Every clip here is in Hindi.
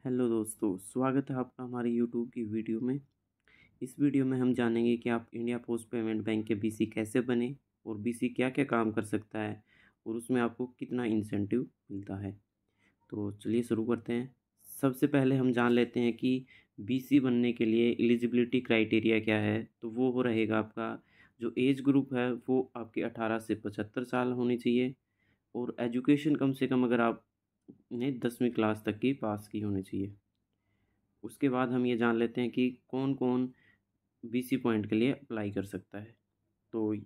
हेलो दोस्तों, स्वागत है आपका हमारी यूट्यूब की वीडियो में। इस वीडियो में हम जानेंगे कि आप इंडिया पोस्ट पेमेंट बैंक के बीसी कैसे बने और बीसी क्या क्या काम कर सकता है और उसमें आपको कितना इंसेंटिव मिलता है। तो चलिए शुरू करते हैं। सबसे पहले हम जान लेते हैं कि बीसी बनने के लिए एलिजिबिलिटी क्राइटेरिया क्या है। तो वो रहेगा आपका जो एज ग्रुप है वो आपके 18 से 75 साल होनी चाहिए और एजुकेशन कम से कम अगर आपने 10वीं क्लास तक की पास की होनी चाहिए। उसके बाद हम ये जान लेते हैं कि कौन कौन बीसी पॉइंट के लिए अप्लाई कर सकता है। तो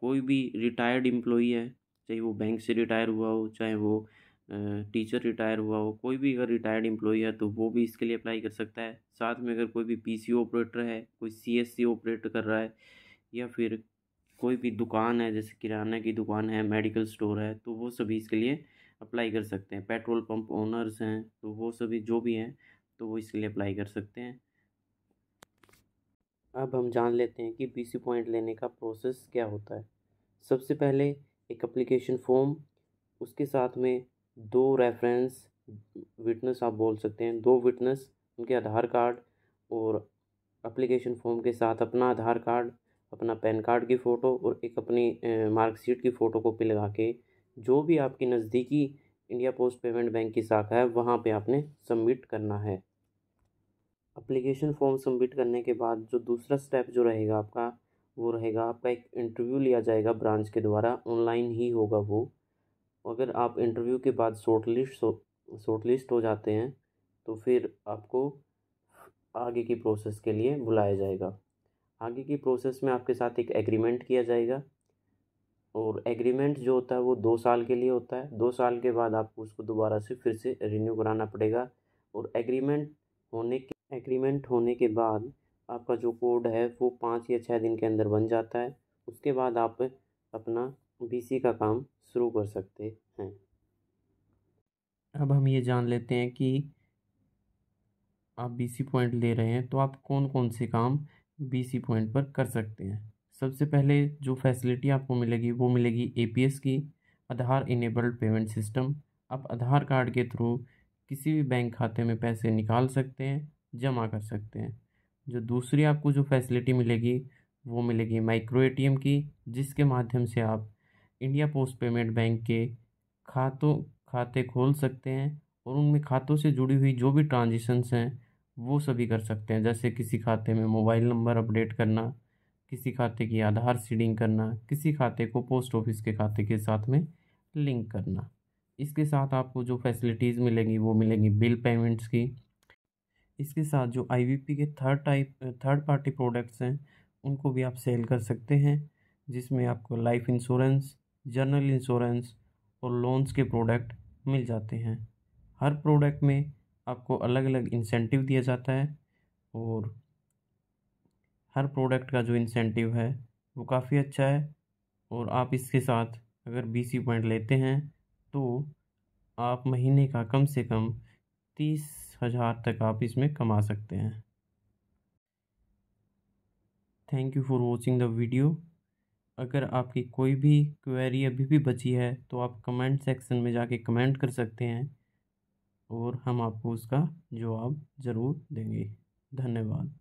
कोई भी रिटायर्ड एम्प्लॉई है, चाहे वो बैंक से रिटायर हुआ हो, चाहे वो टीचर रिटायर हुआ हो, कोई भी अगर रिटायर्ड एम्प्लॉई है तो वो भी इसके लिए अप्लाई कर सकता है। साथ में अगर कोई भी पीसीओ ऑपरेटर है, कोई सीएससी ऑपरेट कर रहा है, या फिर कोई भी दुकान है जैसे किराना की दुकान है, मेडिकल स्टोर है, तो वो सभी इसके लिए अप्लाई कर सकते हैं। पेट्रोल पंप ओनर्स हैं तो वो सभी जो भी हैं तो वो इसके लिए अप्लाई कर सकते हैं। अब हम जान लेते हैं कि बीसी पॉइंट लेने का प्रोसेस क्या होता है। सबसे पहले एक एप्लीकेशन फॉर्म, उसके साथ में 2 रेफरेंस विटनेस, आप बोल सकते हैं 2 विटनेस, उनके आधार कार्ड और एप्लीकेशन फॉर्म के साथ अपना आधार कार्ड, अपना पैन कार्ड की फ़ोटो और एक अपनी मार्कशीट की फ़ोटोकॉपी लगा के जो भी आपकी नज़दीकी इंडिया पोस्ट पेमेंट बैंक की शाखा है वहाँ पे आपने सबमिट करना है। एप्लीकेशन फॉर्म सबमिट करने के बाद जो दूसरा स्टेप जो रहेगा आपका, वो रहेगा आपका एक इंटरव्यू लिया जाएगा ब्रांच के द्वारा, ऑनलाइन ही होगा वो। अगर आप इंटरव्यू के बाद शॉर्टलिस्ट हो जाते हैं तो फिर आपको आगे की प्रोसेस के लिए बुलाया जाएगा। आगे की प्रोसेस में आपके साथ एक एग्रीमेंट किया जाएगा और एग्रीमेंट जो होता है वो 2 साल के लिए होता है। 2 साल के बाद आपको उसको दोबारा से फिर से रिन्यू कराना पड़ेगा और एग्रीमेंट होने के बाद आपका जो कोड है वो 5 या 6 दिन के अंदर बन जाता है। उसके बाद आप अपना बीसी का काम शुरू कर सकते हैं। अब हम ये जान लेते हैं कि आप बीसी पॉइंट ले रहे हैं तो आप कौन कौन से काम बीसी पॉइंट पर कर सकते हैं। सबसे पहले जो फैसिलिटी आपको मिलेगी वो मिलेगी एपीएस की, आधार इनेबल्ड पेमेंट सिस्टम। आप आधार कार्ड के थ्रू किसी भी बैंक खाते में पैसे निकाल सकते हैं, जमा कर सकते हैं। जो दूसरी आपको जो फैसिलिटी मिलेगी वो मिलेगी माइक्रो एटीएम की, जिसके माध्यम से आप इंडिया पोस्ट पेमेंट बैंक के खाते खोल सकते हैं और उनमें खातों से जुड़ी हुई जो भी ट्रांजेक्शन्स हैं वो सभी कर सकते हैं। जैसे किसी खाते में मोबाइल नंबर अपडेट करना, किसी खाते की आधार सीडिंग करना, किसी खाते को पोस्ट ऑफिस के खाते के साथ में लिंक करना। इसके साथ आपको जो फैसिलिटीज़ मिलेंगी वो मिलेंगी बिल पेमेंट्स की। इसके साथ जो आईवीपी के थर्ड पार्टी प्रोडक्ट्स हैं उनको भी आप सेल कर सकते हैं, जिसमें आपको लाइफ इंश्योरेंस, जनरल इंश्योरेंस और लोन्स के प्रोडक्ट मिल जाते हैं। हर प्रोडक्ट में आपको अलग अलग इंसेंटिव दिया जाता है और हर प्रोडक्ट का जो इंसेंटिव है वो काफ़ी अच्छा है। और आप इसके साथ अगर बीसी पॉइंट लेते हैं तो आप महीने का कम से कम 30,000 तक आप इसमें कमा सकते हैं। Thank you for watching the video. अगर आपकी कोई भी क्वेरी अभी भी बची है तो आप कमेंट सेक्शन में जाके कमेंट कर सकते हैं और हम आपको उसका जवाब ज़रूर देंगे। धन्यवाद।